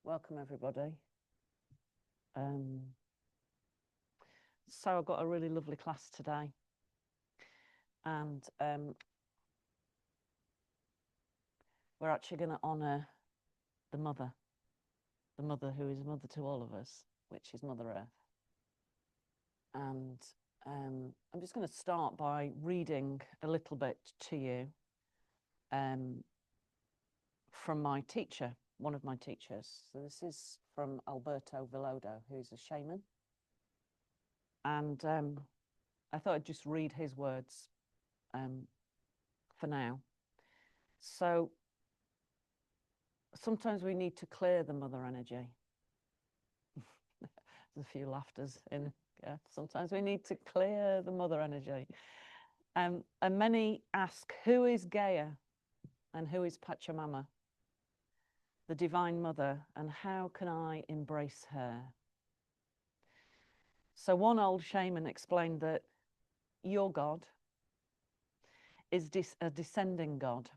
Welcome everybody. So I've got a really lovely class today, and we're actually going to honour the mother who is mother to all of us, which is Mother Earth. And I'm just going to start by reading a little bit to you from my teacher, one of my teachers. So this is from Alberto Villoldo, who's a shaman. And I thought I'd just read his words for now. So sometimes we need to clear the mother energy. There's a few laughters in. Yeah, sometimes we need to clear the mother energy. And many ask, who is Gaia and who is Pachamama, the Divine Mother, and how can I embrace her? So one old shaman explained that your God is a descending God.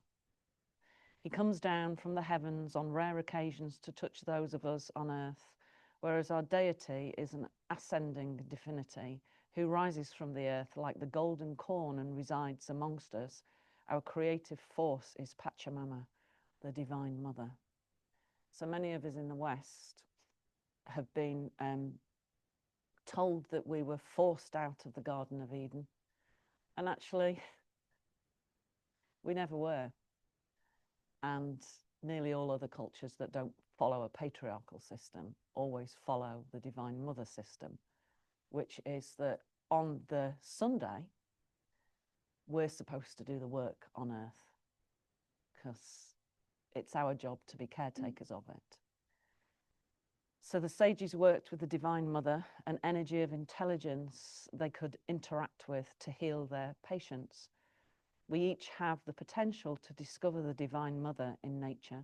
He comes down from the heavens on rare occasions to touch those of us on earth, whereas our deity is an ascending divinity who rises from the earth like the golden corn and resides amongst us. Our creative force is Pachamama, the Divine Mother. So many of us in the West have been told that we were forced out of the Garden of Eden, and actually we never were. And nearly all other cultures that don't follow a patriarchal system always follow the Divine Mother system, which is that on the Sunday, we're supposed to do the work on earth because it's our job to be caretakers of it. So the sages worked with the Divine Mother, an energy of intelligence they could interact with to heal their patients. We each have the potential to discover the Divine Mother in nature.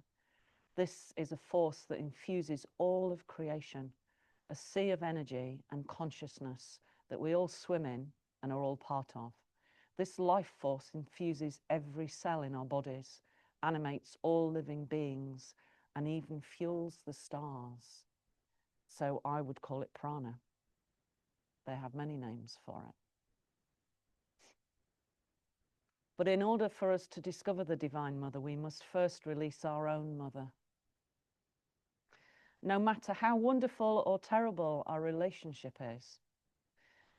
This is a force that infuses all of creation, a sea of energy and consciousness that we all swim in and are all part of. This life force infuses every cell in our bodies, animates all living beings, and even fuels the stars. So I would call it prana. They have many names for it. But in order for us to discover the Divine Mother, we must first release our own mother. No matter how wonderful or terrible our relationship is,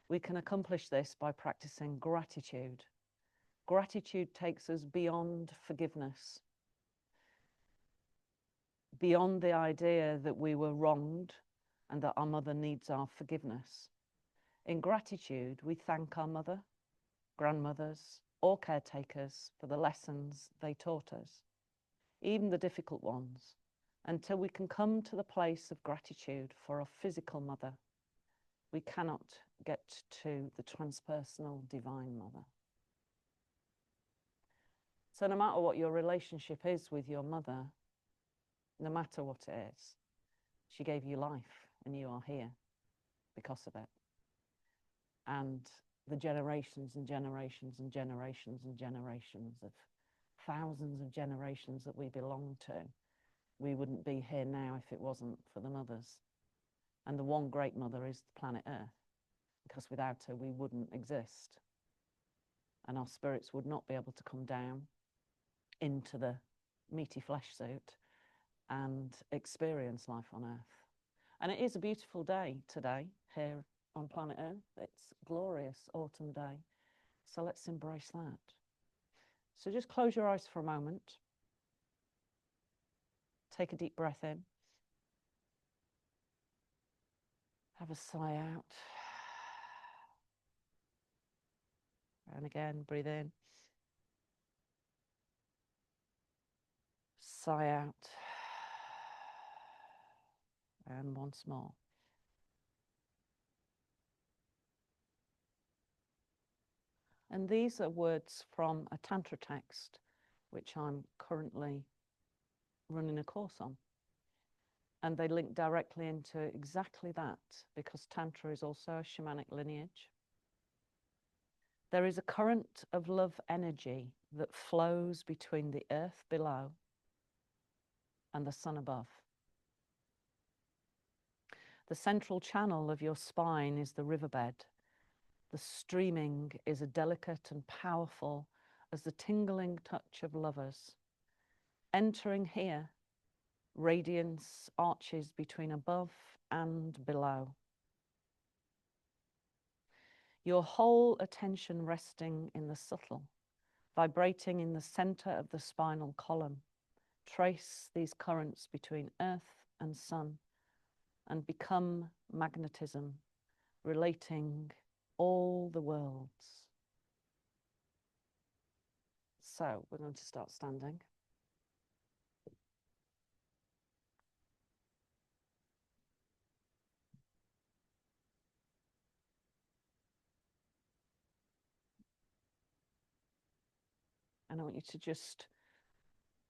we can accomplish this by practicing gratitude. Gratitude takes us beyond forgiveness, beyond the idea that we were wronged and that our mother needs our forgiveness. In gratitude, we thank our mother, grandmothers, or caretakers for the lessons they taught us, even the difficult ones, until we can come to the place of gratitude for our physical mother. We cannot get to the transpersonal Divine Mother. So no matter what your relationship is with your mother, no matter what it is, she gave you life and you are here because of it. And the generations and generations and generations and generations of thousands of generations that we belong to, we wouldn't be here now if it wasn't for the mothers. And the one great mother is the planet Earth, because without her we wouldn't exist. And our spirits would not be able to come down into the meaty flesh suit and experience life on Earth. And it is a beautiful day today here on planet Earth. It's a glorious autumn day. So let's embrace that. So just close your eyes for a moment. Take a deep breath in. Have a sigh out. And again, breathe in. Sigh out. And once more. And these are words from a Tantra text, which I'm currently running a course on. And they link directly into exactly that, because Tantra is also a shamanic lineage. There is a current of love energy that flows between the earth below and the sun above. The central channel of your spine is the riverbed. The streaming is as delicate and powerful as the tingling touch of lovers. Entering here, radiance arches between above and below. Your whole attention resting in the subtle, vibrating in the center of the spinal column. Trace these currents between earth and sun and become magnetism, relating all the worlds. So we're going to start standing. And I want you to just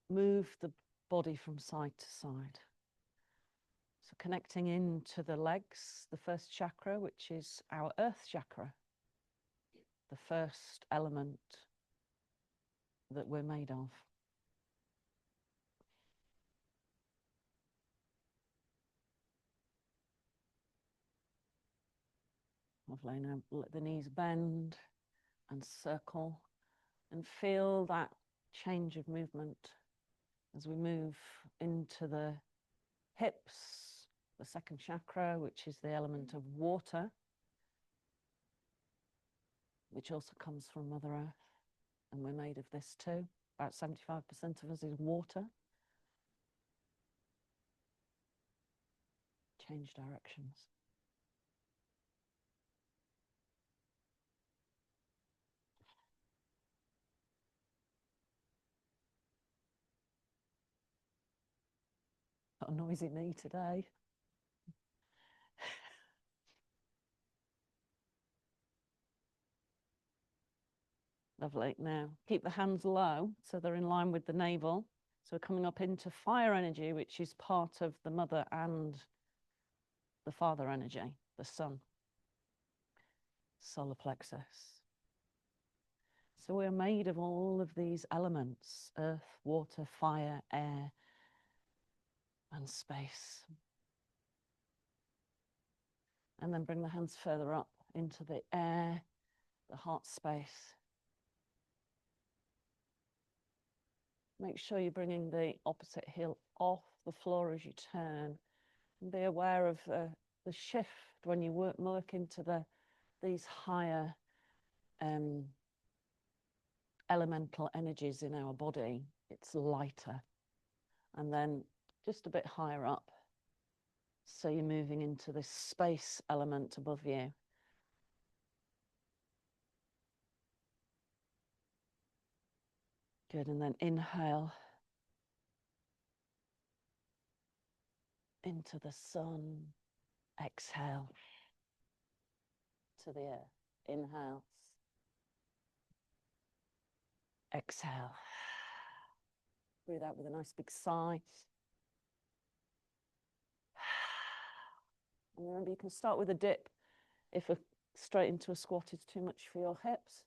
move the body from side to side. So connecting into the legs, the first chakra, which is our earth chakra, the first element that we're made of. Lovely. Now let the knees bend and circle and feel that change of movement as we move into the hips, the second chakra, which is the element of water, which also comes from Mother Earth, and we're made of this too. About 75% of us is water. Change directions. Got a noisy knee today. Lovely. Now, keep the hands low so they're in line with the navel. So we're coming up into fire energy, which is part of the mother and the father energy, the sun, solar plexus. So we're made of all of these elements: earth, water, fire, air, and space. And then bring the hands further up into the air, the heart space. Make sure you're bringing the opposite heel off the floor as you turn. And be aware of the shift when you work into these higher elemental energies in our body. It's lighter. And then just a bit higher up. So you're moving into this space element above you. Good, and then inhale into the sun, exhale to the earth. Inhale, exhale. Breathe out with a nice big sigh. And remember, you can start with a dip if straight into a squat is too much for your hips.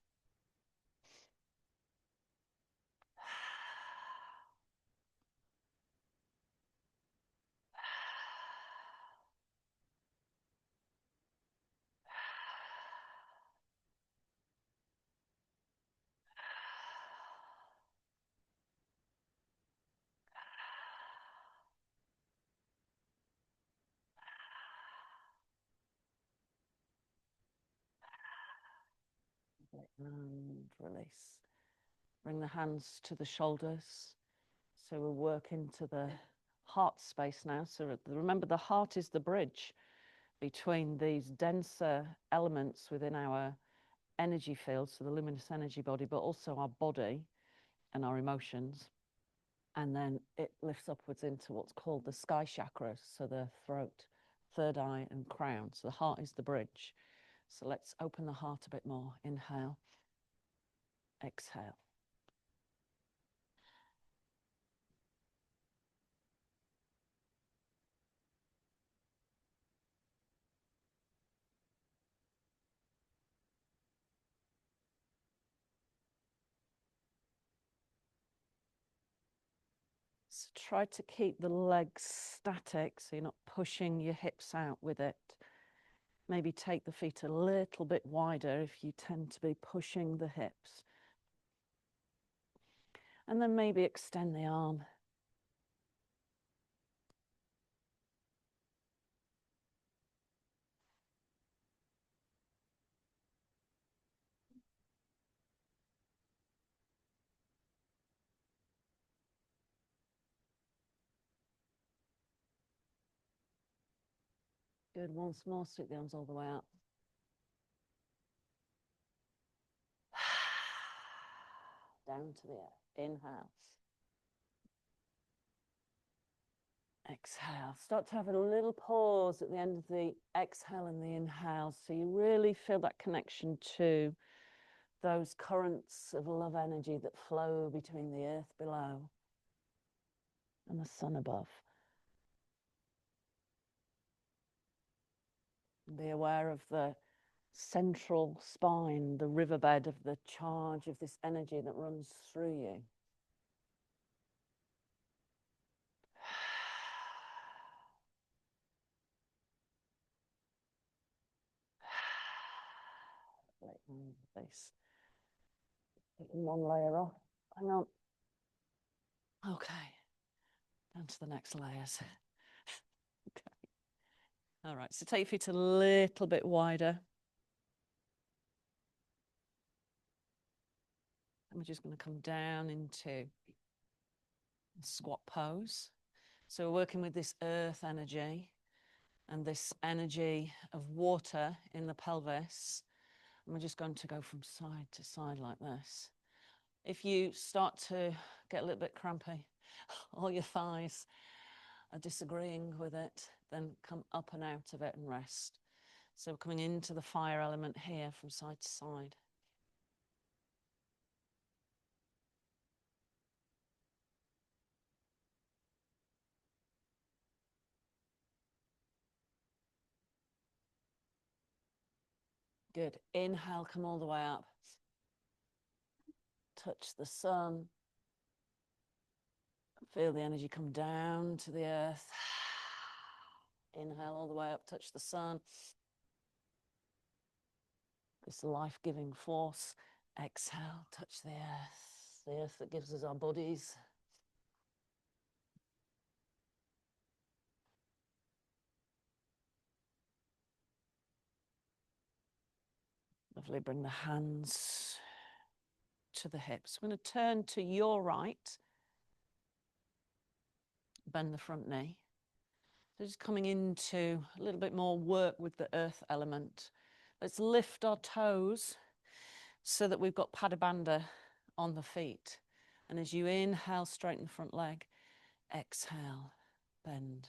And release. Bring the hands to the shoulders. So we'll work into the heart space now. So remember, the heart is the bridge between these denser elements within our energy field, so the luminous energy body, but also our body and our emotions. And then it lifts upwards into what's called the sky chakras, so the throat, third eye, and crown. So the heart is the bridge. So let's open the heart a bit more. Inhale, exhale. try to keep the legs static so you're not pushing your hips out with it. Maybe take the feet a little bit wider if you tend to be pushing the hips. And then maybe extend the arm. Good, once more, sweep the arms all the way up. Down to the earth. Inhale. Exhale. Start to have a little pause at the end of the exhale and the inhale, so you really feel that connection to those currents of love energy that flow between the earth below and the sun above. Be aware of the central spine, the riverbed of the charge of this energy that runs through you. Face. Taking one layer off. Hang on. Okay. Down to the next layers. Okay. All right. So take your feet a little bit wider. And we're just going to come down into squat pose. So we're working with this earth energy and this energy of water in the pelvis. And we're just going to go from side to side like this. If you start to get a little bit crampy, or your thighs are disagreeing with it, then come up and out of it and rest. So we're coming into the fire element here from side to side. Good. Inhale, come all the way up. Touch the sun. Feel the energy come down to the earth. Inhale all the way up, touch the sun. This life-giving force. Exhale, touch the earth that gives us our bodies. Lovely, bring the hands to the hips. I'm going to turn to your right. Bend the front knee. So just coming into a little bit more work with the earth element. Let's lift our toes so that we've got Padabandha on the feet. And as you inhale, straighten the front leg. Exhale, bend.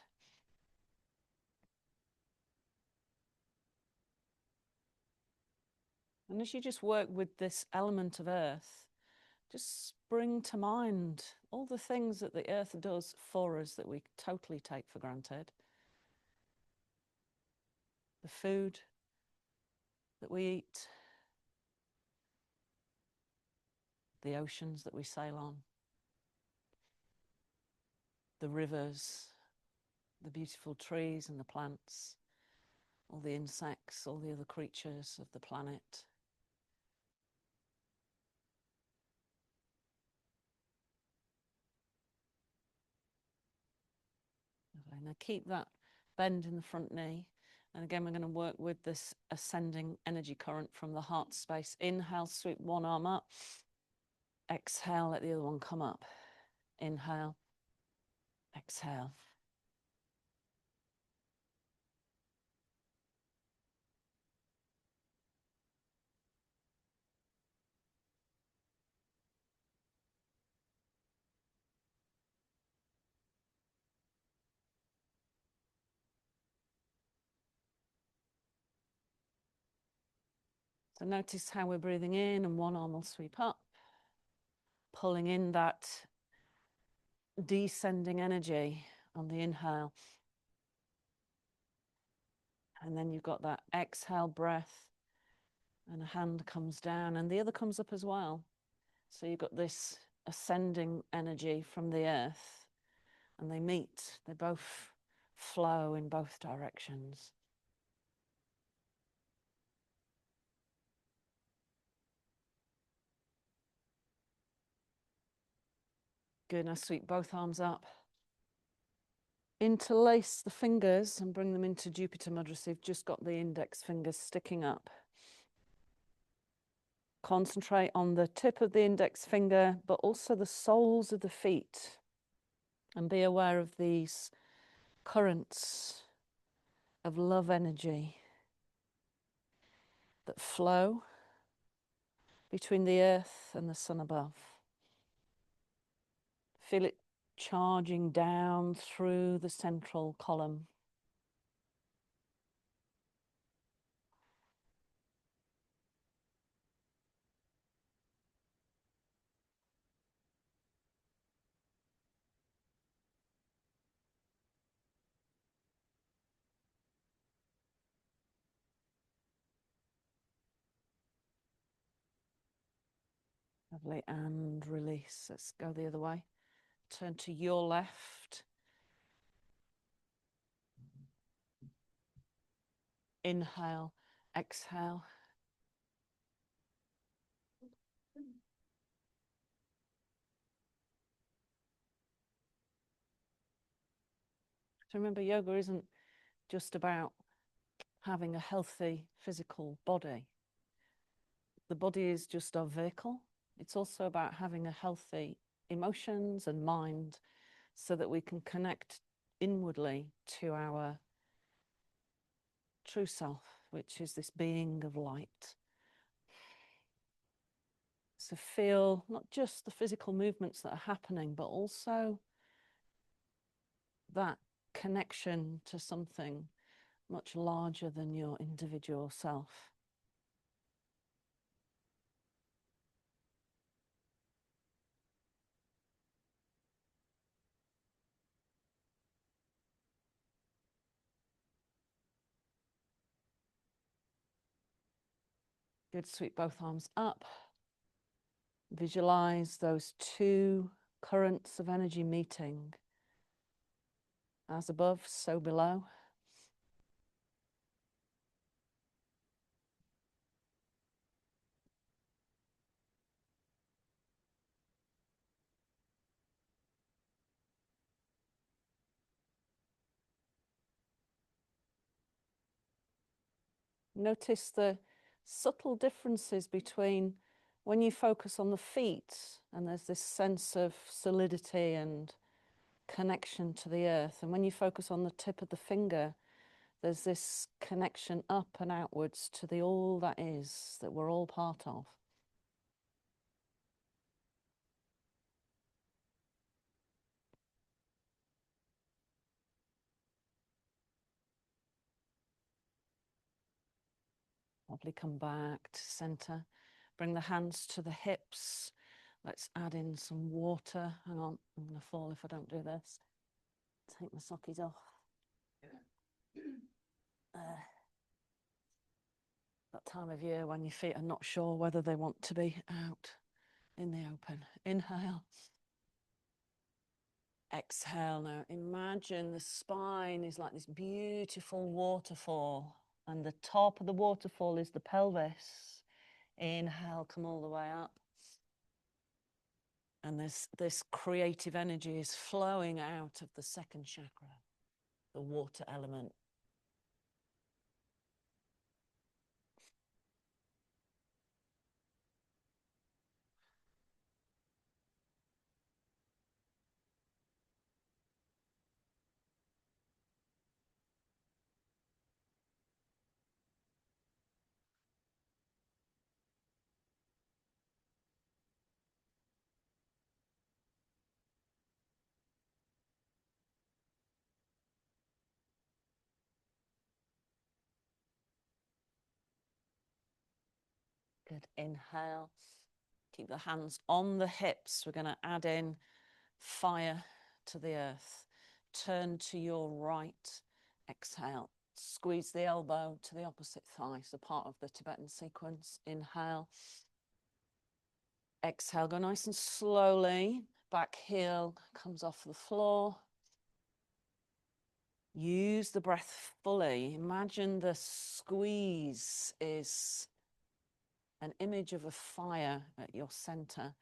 And as you just work with this element of earth, just bring to mind all the things that the earth does for us that we totally take for granted. The food that we eat, the oceans that we sail on, the rivers, the beautiful trees and the plants, all the insects, all the other creatures of the planet. Okay, now keep that bend in the front knee. And again, we're going to work with this ascending energy current from the heart space. Inhale, sweep one arm up. Exhale, let the other one come up. Inhale, exhale. So notice how we're breathing in, and one arm will sweep up, pulling in that descending energy on the inhale. And then you've got that exhale breath, and a hand comes down and the other comes up as well. So you've got this ascending energy from the earth and they meet. They both flow in both directions. Good. Now sweep both arms up. Interlace the fingers and bring them into Jupiter Mudra. So you've just got the index fingers sticking up. Concentrate on the tip of the index finger, but also the soles of the feet. And be aware of these currents of love energy that flow between the earth and the sun above. Feel it charging down through the central column. Lovely, and release. Let's go the other way. Turn to your left. Inhale, exhale. So remember, yoga isn't just about having a healthy physical body. The body is just our vehicle. It's also about having a healthy emotions and mind so that we can connect inwardly to our true self, which is this being of light. So feel not just the physical movements that are happening, but also that connection to something much larger than your individual self. Good, sweep both arms up. Visualize those two currents of energy meeting. As above, so below. Notice the subtle differences between when you focus on the feet and there's this sense of solidity and connection to the earth, and when you focus on the tip of the finger, there's this connection up and outwards to the all that is, that we're all part of. Lovely, come back to center. Bring the hands to the hips. Let's add in some water. Hang on, I'm going to fall if I don't do this. Take my sockies off. That time of year when your feet are not sure whether they want to be out in the open. Inhale. Exhale. Now imagine the spine is like this beautiful waterfall, and the top of the waterfall is the pelvis. Inhale, come all the way up. And this creative energy is flowing out of the second chakra, the water element. Good. Inhale. Keep the hands on the hips. We're going to add in fire to the earth. Turn to your right. Exhale. Squeeze the elbow to the opposite thigh. So part of the Tibetan sequence. Inhale. Exhale. Go nice and slowly. Back heel comes off the floor. Use the breath fully. Imagine the squeeze is an image of a fire at your center.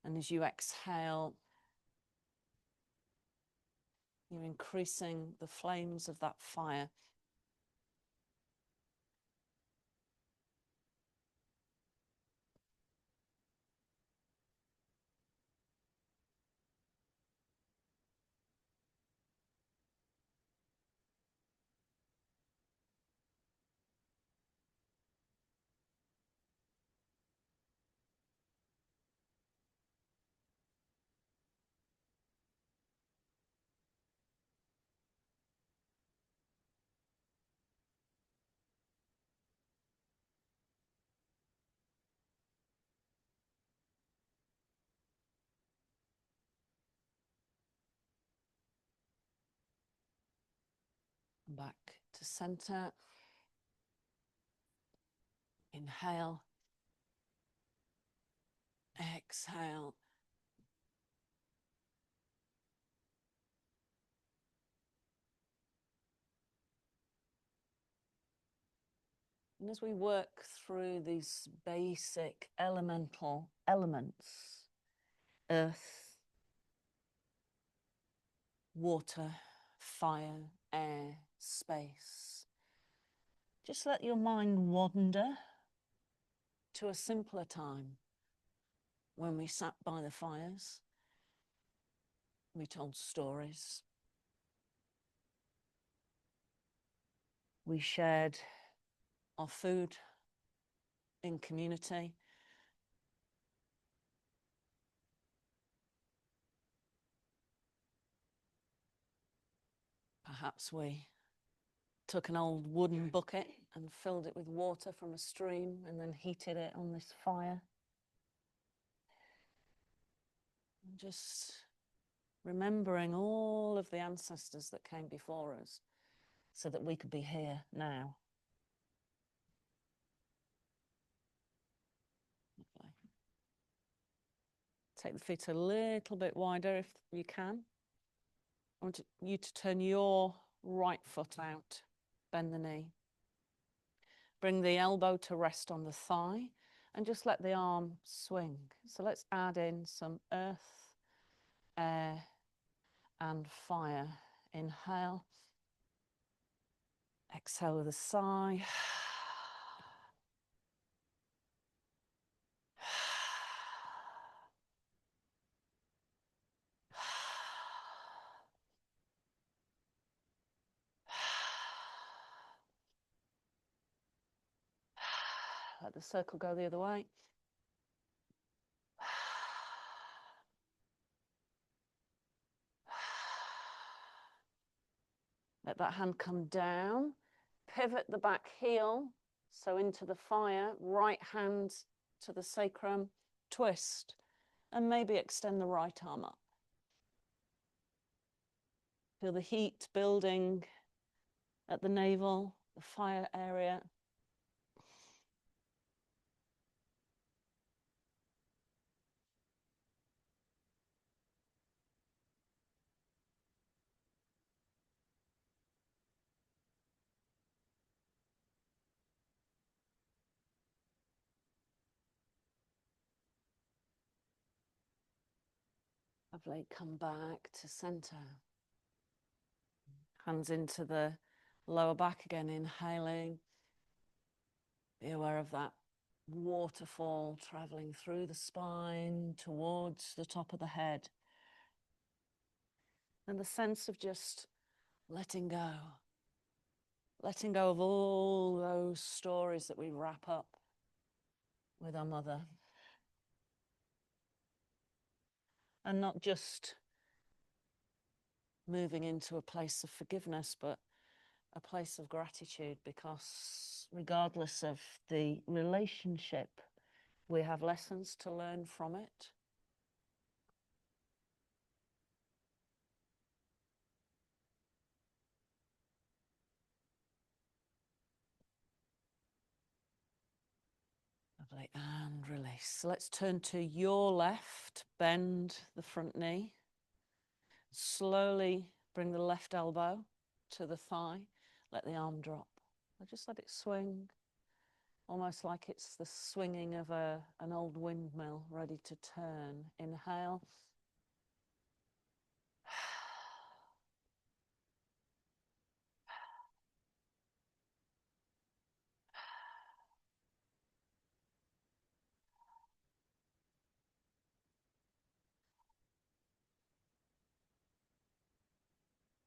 And as you exhale, you're increasing the flames of that fire. Back to center. Inhale. Exhale. And as we work through these basic elemental elements, earth, water, fire, air, space, just let your mind wander to a simpler time when we sat by the fires, we told stories, we shared our food in community. Perhaps we took an old wooden bucket and filled it with water from a stream and then heated it on this fire. And just remembering all of the ancestors that came before us so that we could be here now. Okay. Take the feet a little bit wider if you can. I want you to turn your right foot out, bend the knee. Bring the elbow to rest on the thigh and just let the arm swing. So let's add in some earth, air, and fire. Inhale. Exhale with a sigh. Let the circle go the other way. Let that hand come down. Pivot the back heel, so into the fire. Right hand to the sacrum. Twist. And maybe extend the right arm up. Feel the heat building at the navel, the fire area. Lovely, come back to center. Hands into the lower back again, inhaling. Be aware of that waterfall traveling through the spine towards the top of the head. And the sense of just letting go. Letting go of all those stories that we wrap up with our mother. And not just moving into a place of forgiveness, but a place of gratitude, because regardless of the relationship, we have lessons to learn from it. Lovely, and release. So let's turn to your left, bend the front knee. Slowly bring the left elbow to the thigh. Let the arm drop. Just let it swing, almost like it's the swinging of an old windmill ready to turn. Inhale.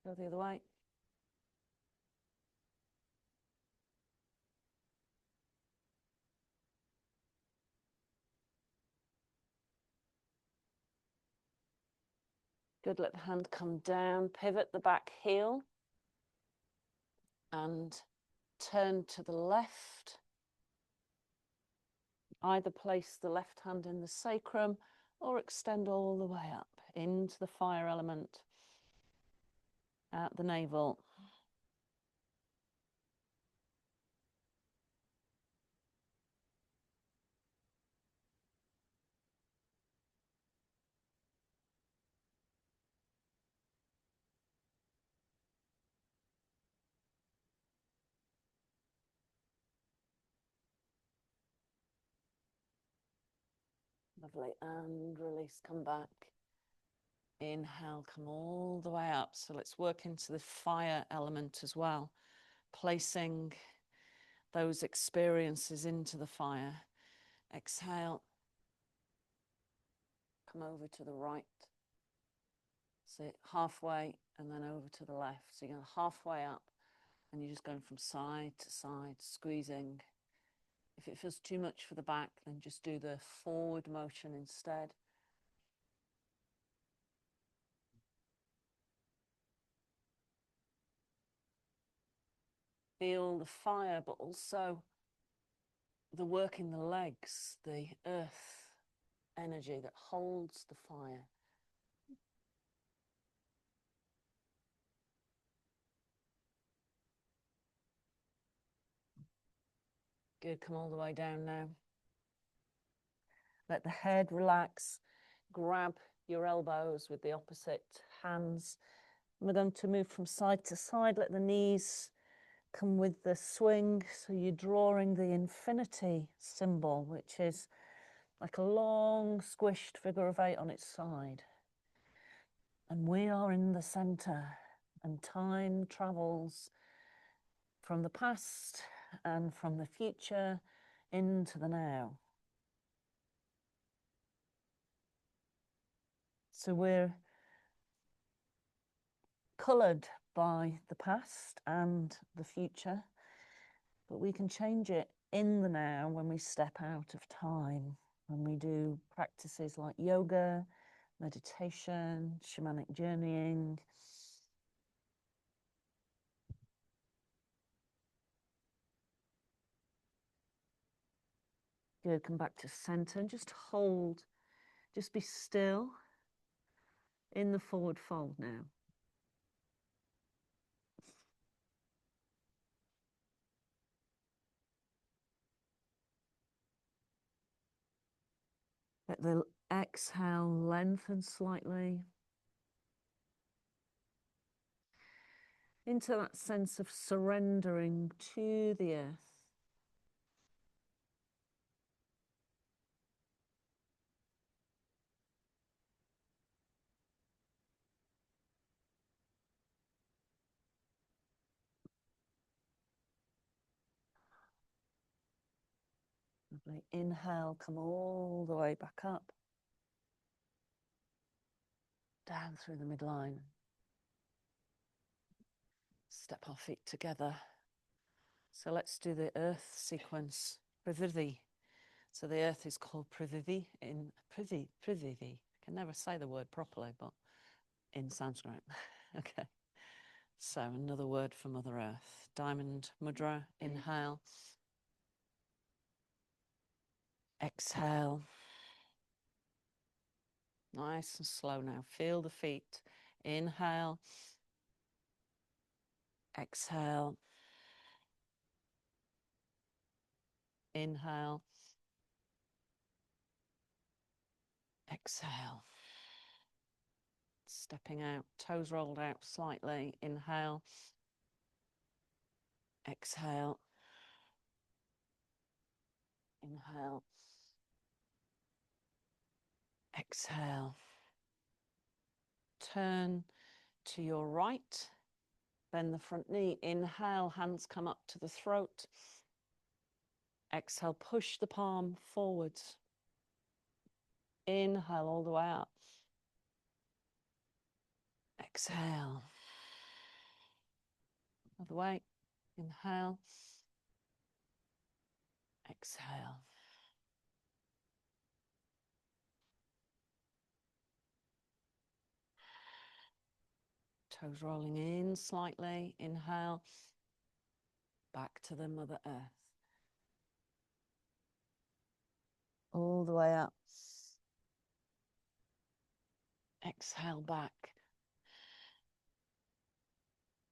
Go the other way. Good, let the hand come down, pivot the back heel and turn to the left. Either place the left hand in the sacrum or extend all the way up into the fire element, out the navel. Lovely, and release, come back. Inhale, come all the way up. So let's work into the fire element as well, placing those experiences into the fire. Exhale, come over to the right. So halfway and then over to the left. So you're going halfway up and you're just going from side to side, squeezing. If it feels too much for the back, then just do the forward motion instead. Feel the fire, but also the work in the legs, the earth energy that holds the fire. Good, come all the way down now. Let the head relax. Grab your elbows with the opposite hands. We're going to move from side to side. Let the knees come with the swing. So you're drawing the infinity symbol, which is like a long squished figure of 8 on its side. And we are in the center, and time travels from the past and from the future into the now. So we're coloured by the past and the future, but we can change it in the now when we step out of time, when we do practices like yoga, meditation, shamanic journeying. Good, come back to center and just hold, just be still in the forward fold now. Let the exhale lengthen slightly into that sense of surrendering to the earth. Lovely. Inhale, come all the way back up, down through the midline. Step our feet together. So let's do the earth sequence, Prithvi. So the earth is called Prithvi in Prithvi. I can never say the word properly, but in Sanskrit. Okay. So another word for Mother Earth. Diamond mudra, inhale. Exhale. Nice and slow now. Feel the feet. Inhale. Exhale. Inhale. Exhale. Stepping out, toes rolled out slightly. Inhale. Exhale. Inhale. Exhale. Turn to your right. Bend the front knee. Inhale, hands come up to the throat. Exhale, push the palm forwards. Inhale all the way up. Exhale. Other way. Inhale. Exhale. Toes rolling in slightly. Inhale. Back to the Mother Earth. All the way up. Exhale back.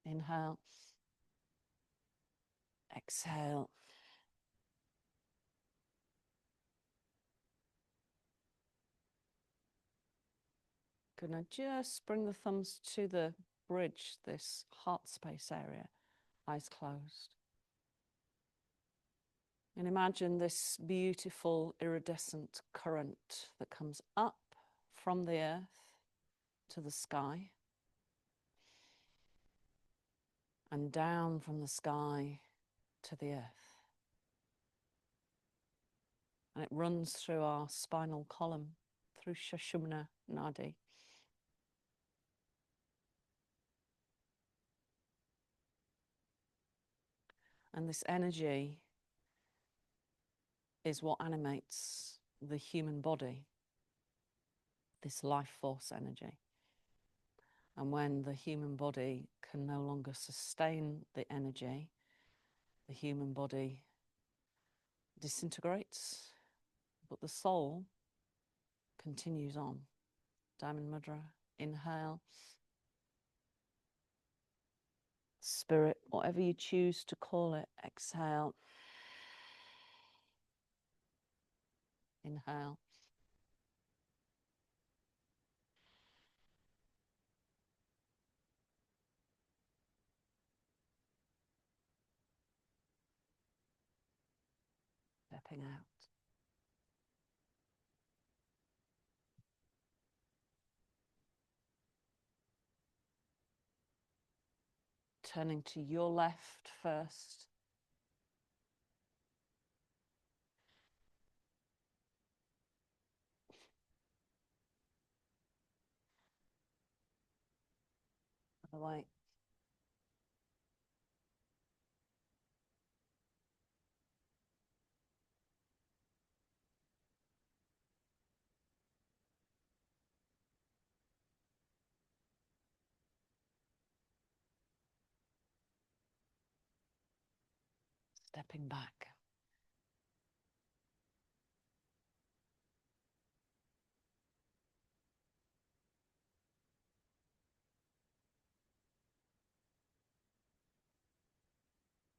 Inhale. Exhale. Gonna just bring the thumbs to the bridge, this heart space area, eyes closed. And imagine this beautiful iridescent current that comes up from the earth to the sky and down from the sky to the earth. And it runs through our spinal column, through Sushumna Nadi. And this energy is what animates the human body, this life force energy. And when the human body can no longer sustain the energy, the human body disintegrates, but the soul continues on. Diamond Mudra, inhale. Spirit, whatever you choose to call it, exhale. Inhale. Stepping out. Turning to your left first. Other way. Stepping back.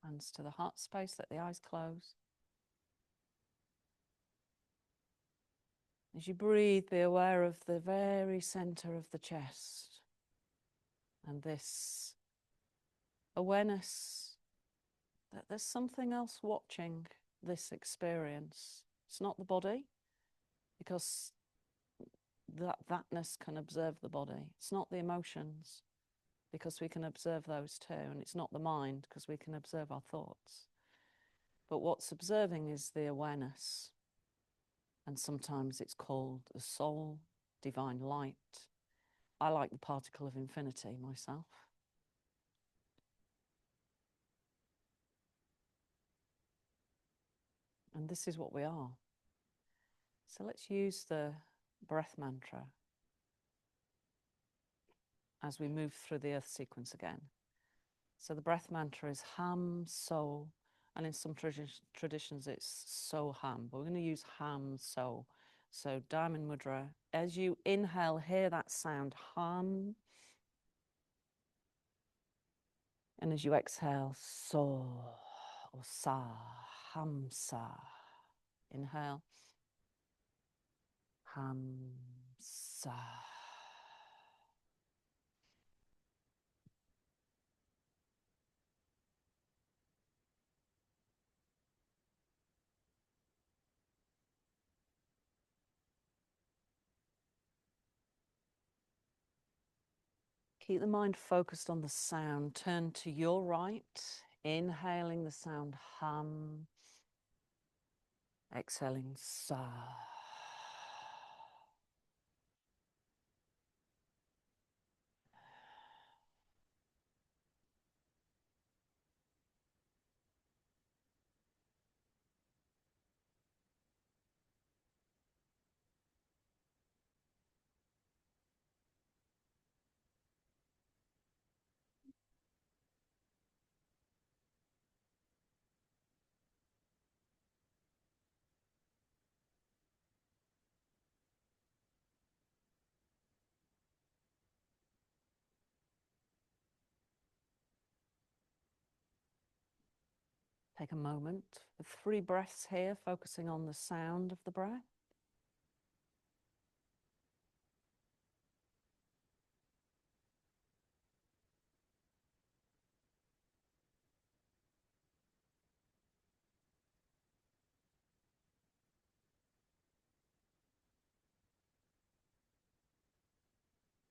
Hands to the heart space, let the eyes close. As you breathe, be aware of the very center of the chest. And this awareness that there's something else watching this experience. It's not the body, because thatness can observe the body. It's not the emotions, because we can observe those too. And it's not the mind, because we can observe our thoughts. But what's observing is the awareness. And sometimes it's called the soul, divine light. I like the particle of infinity myself. And this is what we are. So let's use the breath mantra as we move through the earth sequence again. So the breath mantra is Ham So, and in some traditions it's So Ham, but we're going to use Ham So. So Diamond Mudra, as you inhale, hear that sound, Ham. And as you exhale, So or Sa, Ham Sa. Inhale, Ham Sa. Keep the mind focused on the sound. Turn to your right, inhaling the sound hum, exhaling sa. Take a moment with 3 breaths here, focusing on the sound of the breath.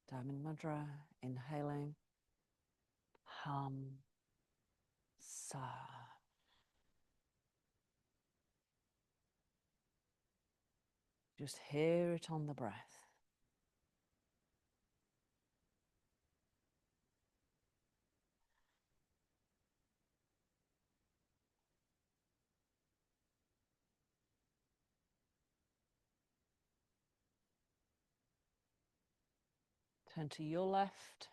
Diamond Mudra, inhaling hum, sa. Just hear it on the breath. Turn to your left.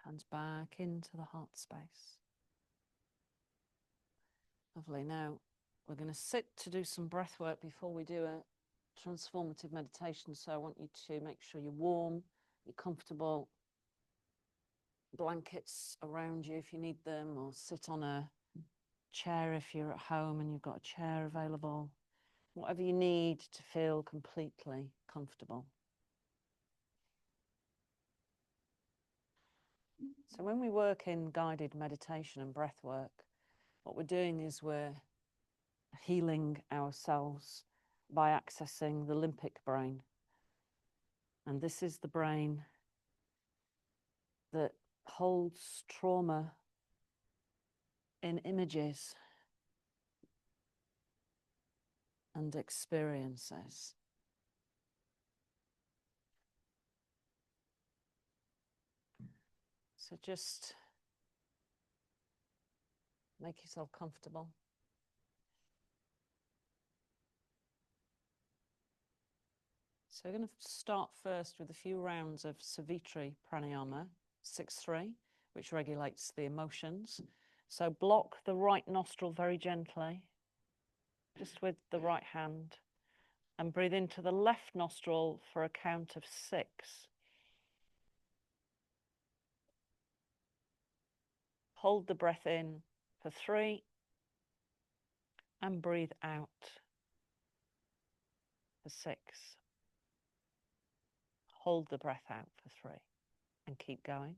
Hands back into the heart space. Lovely. Now we're going to sit to do some breath work before we do a transformative meditation. So I want you to make sure you're warm, you're comfortable, blankets around you if you need them, or sit on a chair if you're at home and you've got a chair available. Whatever you need to feel completely comfortable. So when we work in guided meditation and breath work, what we're doing is we're healing ourselves by accessing the limbic brain. And this is the brain that holds trauma in images and experiences. So just make yourself comfortable. So we're going to start first with a few rounds of Savitri Pranayama, 6-3, which regulates the emotions. So block the right nostril very gently, just with the right hand, and breathe into the left nostril for a count of 6. Hold the breath in for 3 and breathe out for 6. Hold the breath out for 3 and keep going.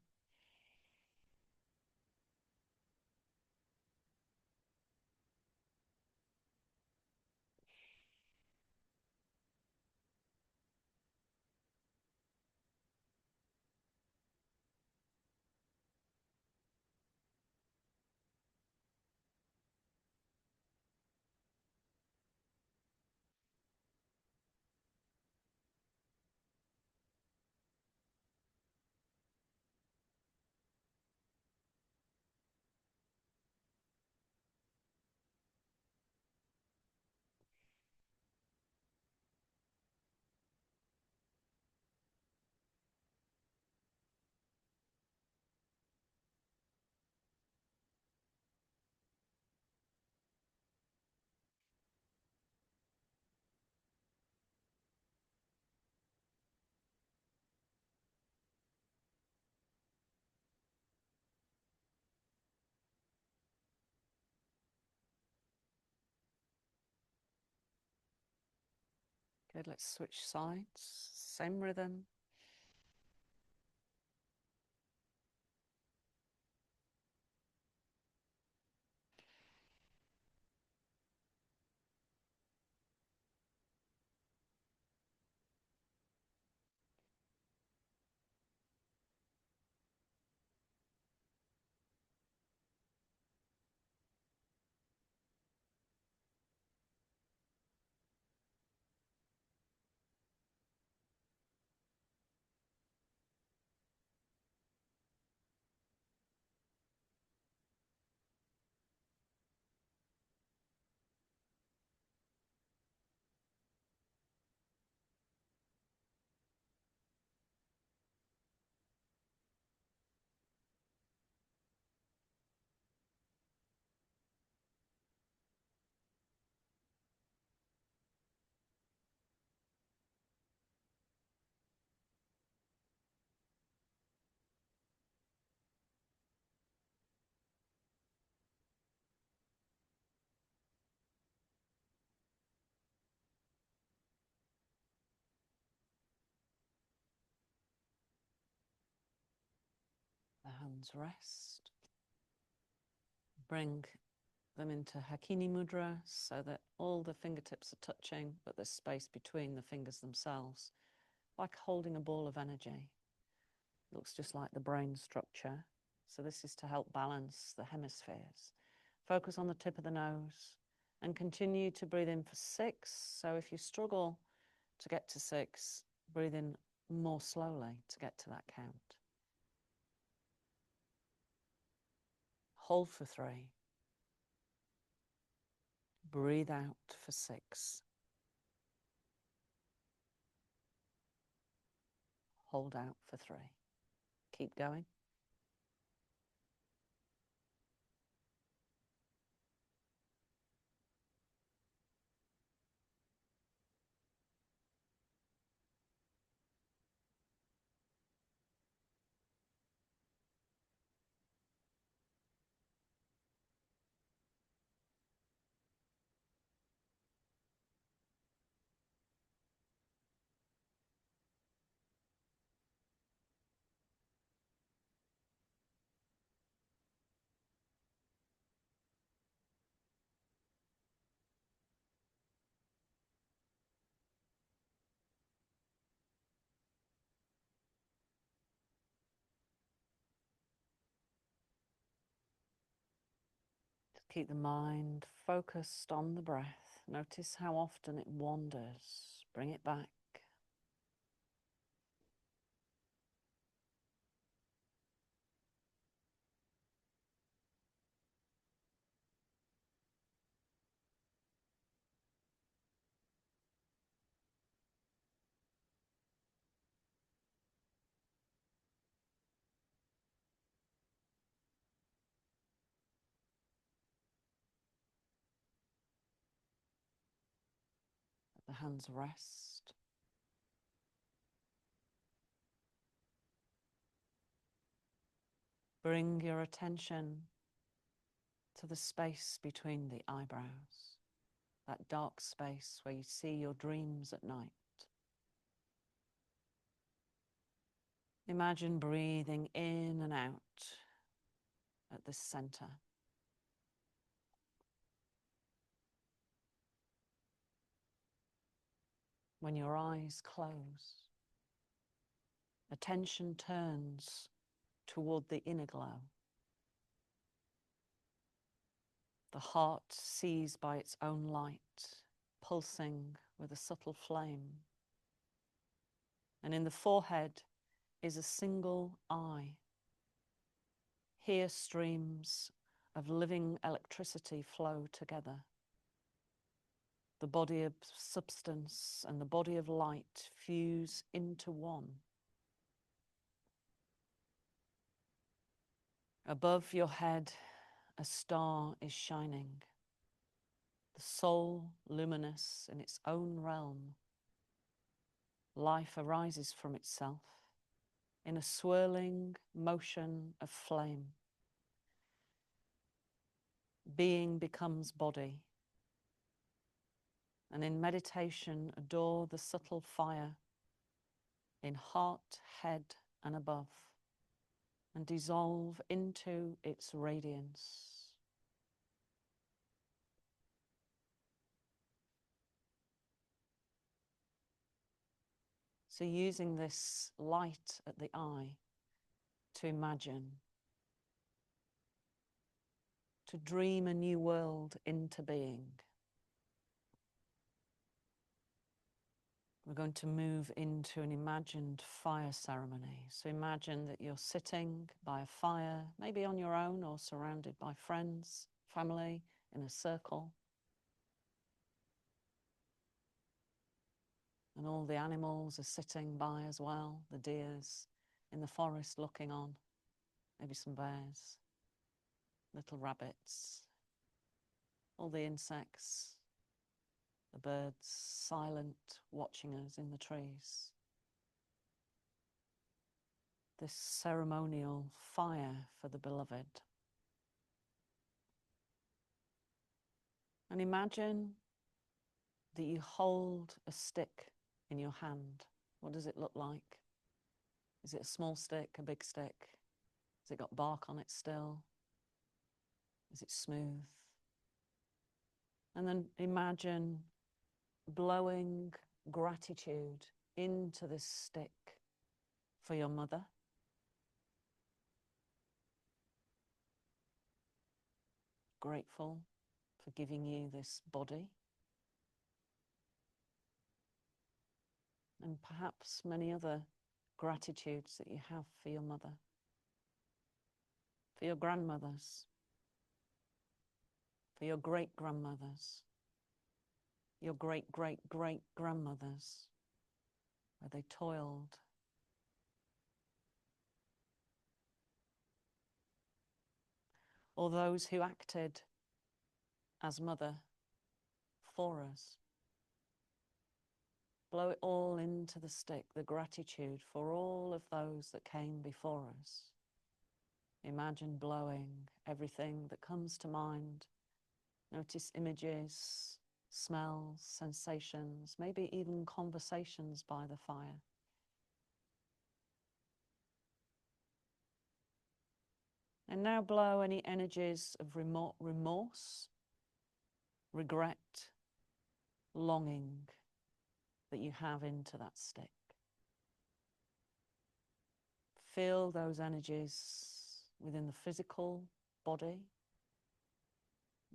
Good, let's switch sides. Same rhythm. The hands rest. Bring them into Hakini Mudra so that all the fingertips are touching, but there's space between the fingers themselves, like holding a ball of energy. Looks just like the brain structure. So this is to help balance the hemispheres. Focus on the tip of the nose and continue to breathe in for 6. So if you struggle to get to 6, breathe in more slowly to get to that count. Hold for 3. Breathe out for 6. Hold out for 3. Keep going. Keep the mind focused on the breath. Notice how often it wanders. Bring it back. Let the hands rest. Bring your attention to the space between the eyebrows, that dark space where you see your dreams at night. Imagine breathing in and out at this center. When your eyes close, attention turns toward the inner glow. The heart sees by its own light, pulsing with a subtle flame. And in the forehead is a single eye. Here streams of living electricity flow together. The body of substance and the body of light fuse into one. Above your head, a star is shining. The soul luminous in its own realm. Life arises from itself in a swirling motion of flame. Being becomes body. And in meditation, adore the subtle fire in heart, head, and above, and dissolve into its radiance. So using this light at the eye to imagine, to dream a new world into being. We're going to move into an imagined fire ceremony. So imagine that you're sitting by a fire, maybe on your own or surrounded by friends, family, in a circle. And all the animals are sitting by as well, the deers in the forest looking on, maybe some bears, little rabbits, all the insects, the birds silent, watching us in the trees. This ceremonial fire for the beloved. And imagine that you hold a stick in your hand. What does it look like? Is it a small stick, a big stick? Has it got bark on it still? Is it smooth? And then imagine blowing gratitude into this stick for your mother. Grateful for giving you this body. And perhaps many other gratitudes that you have for your mother, for your grandmothers, for your great-grandmothers, your great-great-great-grandmothers, where they toiled. Or those who acted as mother for us. Blow it all into the stick, the gratitude for all of those that came before us. Imagine blowing everything that comes to mind. Notice images, smells, sensations, maybe even conversations by the fire. And now blow any energies of remorse, regret, longing that you have into that stick. Feel those energies within the physical body,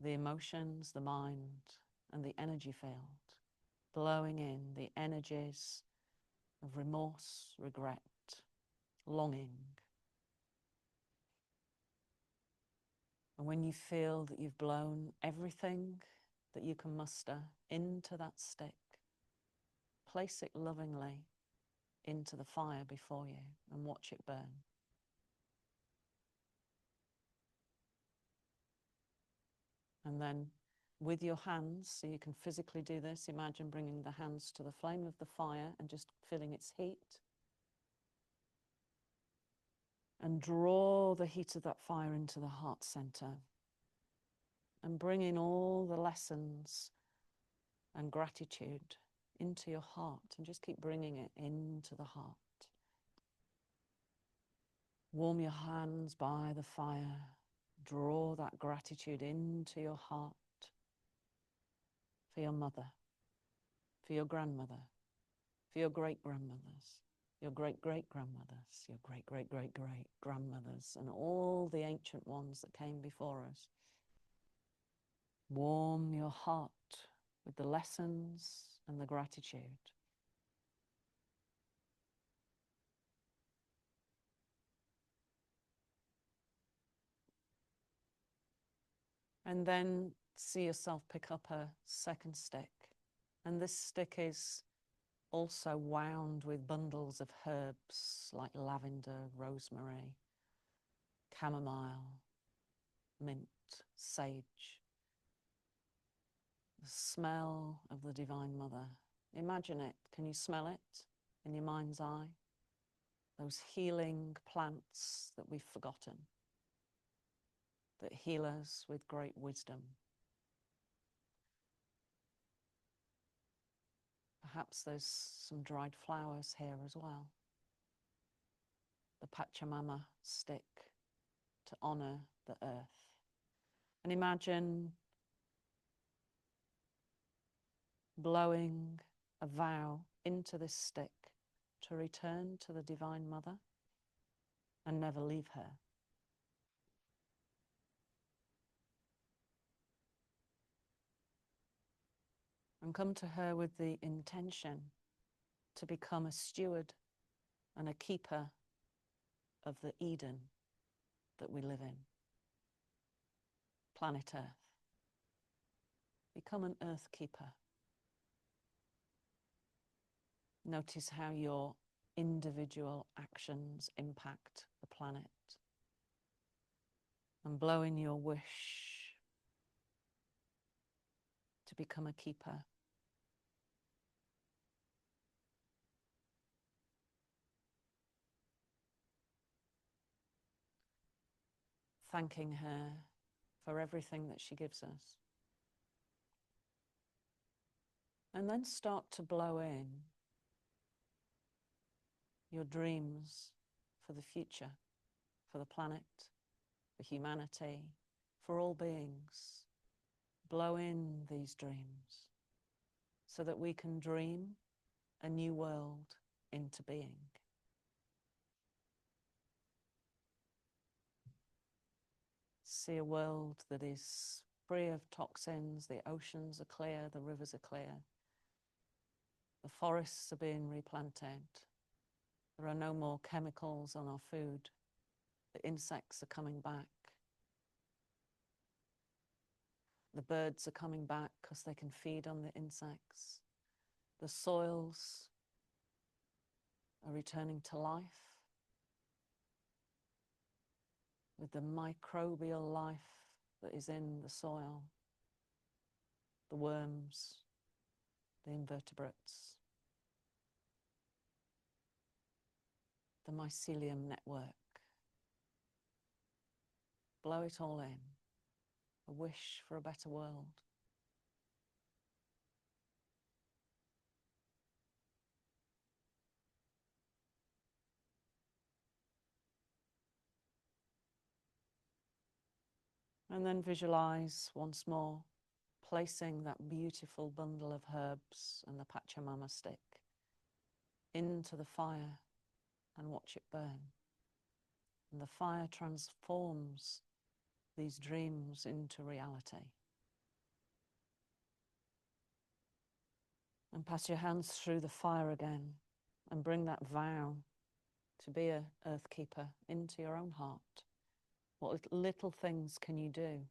the emotions, the mind, and the energy field, blowing in the energies of remorse, regret, longing. And when you feel that you've blown everything that you can muster into that stick, place it lovingly into the fire before you and watch it burn. And then with your hands, so you can physically do this, imagine bringing the hands to the flame of the fire and just feeling its heat. And draw the heat of that fire into the heart center. And bring in all the lessons and gratitude into your heart. And just keep bringing it into the heart. Warm your hands by the fire. Draw that gratitude into your heart. For your mother. For your grandmother. For your great-grandmothers. Your great-great-grandmothers. Your great-great-great-great-grandmothers. And all the ancient ones that came before us. Warm your heart with the lessons and the gratitude. And then see yourself pick up a second stick. And this stick is also wound with bundles of herbs like lavender, rosemary, chamomile, mint, sage. The smell of the Divine Mother. Imagine it. Can you smell it in your mind's eye? Those healing plants that we've forgotten, that heal us with great wisdom. Perhaps there's some dried flowers here as well. The Pachamama stick to honor the earth. And imagine blowing a vow into this stick to return to the Divine Mother and never leave her. And come to her with the intention to become a steward and a keeper of the Eden that we live in. Planet Earth. Become an earth keeper. Notice how your individual actions impact the planet. And blow in your wish to become a keeper. Thanking her for everything that she gives us. And then start to blow in your dreams for the future, for the planet, for humanity, for all beings. Blow in these dreams so that we can dream a new world into being. See a world that is free of toxins, the oceans are clear, the rivers are clear, the forests are being replanted, there are no more chemicals on our food, the insects are coming back, the birds are coming back because they can feed on the insects, the soils are returning to life, with the microbial life that is in the soil, the worms, the invertebrates, the mycelium network. Blow it all in, a wish for a better world. And then visualize once more, placing that beautiful bundle of herbs and the Pachamama stick into the fire and watch it burn. And the fire transforms these dreams into reality. And pass your hands through the fire again and bring that vow to be an earth keeper into your own heart. What little things can you do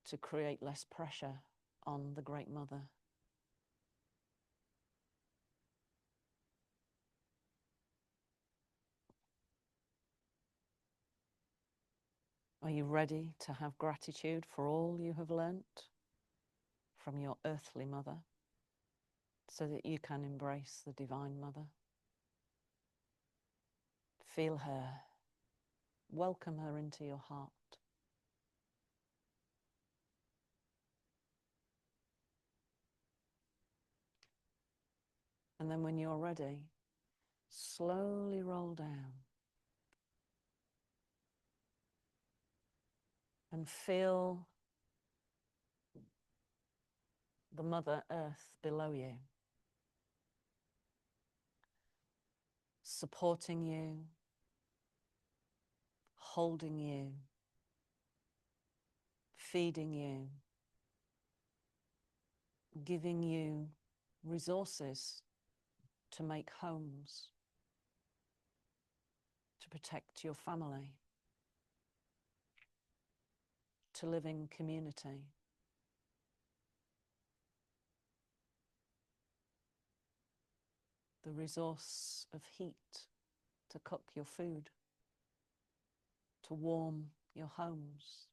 to create less pressure on the Great Mother? Are you ready to have gratitude for all you have learnt from your earthly mother so that you can embrace the Divine Mother? Feel her. Welcome her into your heart. And then when you're ready, slowly roll down and feel the Mother Earth below you, supporting you, holding you, feeding you, giving you resources to make homes, to protect your family, to live in community. The resource of heat to cook your food, to warm your homes.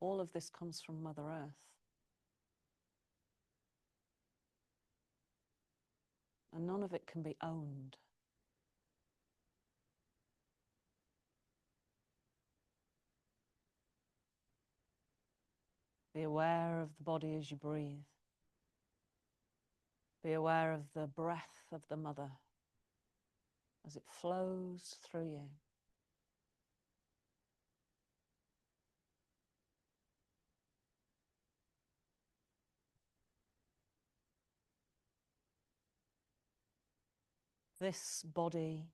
All of this comes from Mother Earth. And none of it can be owned. Be aware of the body as you breathe. Be aware of the breath of the mother as it flows through you. This body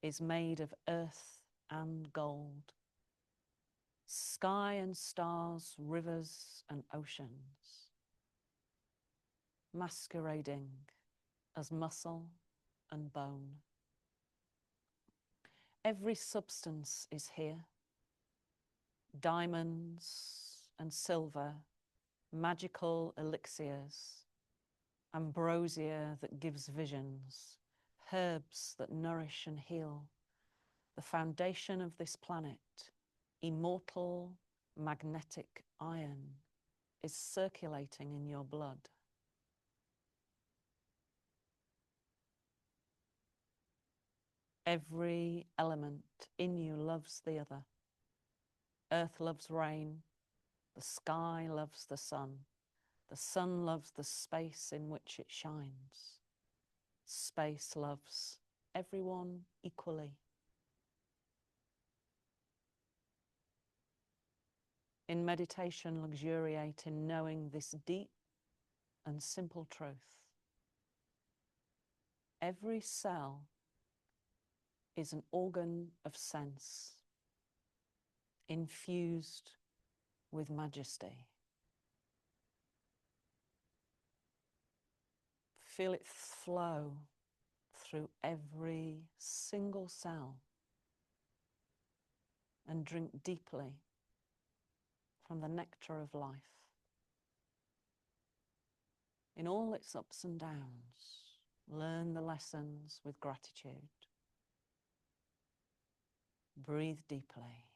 is made of earth and gold, sky and stars, rivers and oceans, masquerading as muscle and bone. Every substance is here. Diamonds and silver, magical elixirs, ambrosia that gives visions, herbs that nourish and heal. The foundation of this planet, immortal magnetic iron, is circulating in your blood. Every element in you loves the other. Earth loves rain, the sky loves the sun loves the space in which it shines. Space loves everyone equally. In meditation, luxuriate in knowing this deep and simple truth. Every cell is an organ of sense, infused with majesty. Feel it flow through every single cell and drink deeply from the nectar of life. In all its ups and downs, learn the lessons with gratitude. Breathe deeply.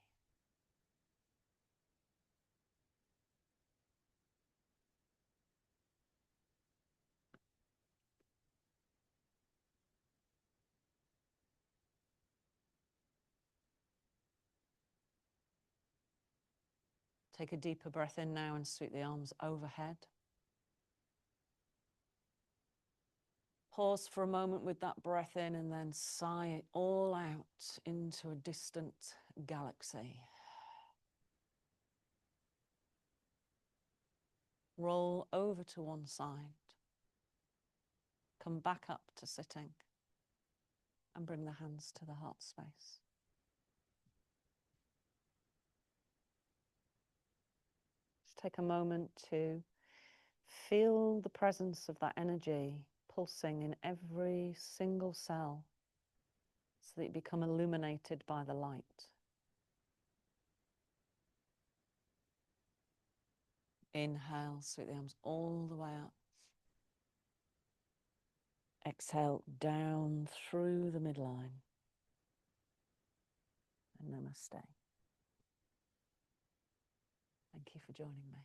Take a deeper breath in now and sweep the arms overhead. Pause for a moment with that breath in and then sigh it all out into a distant galaxy. Roll over to one side. Come back up to sitting and bring the hands to the heart space. Just take a moment to feel the presence of that energy pulsing in every single cell so that you become illuminated by the light. Inhale, sweep the arms all the way up. Exhale down through the midline. And namaste. Thank you for joining me.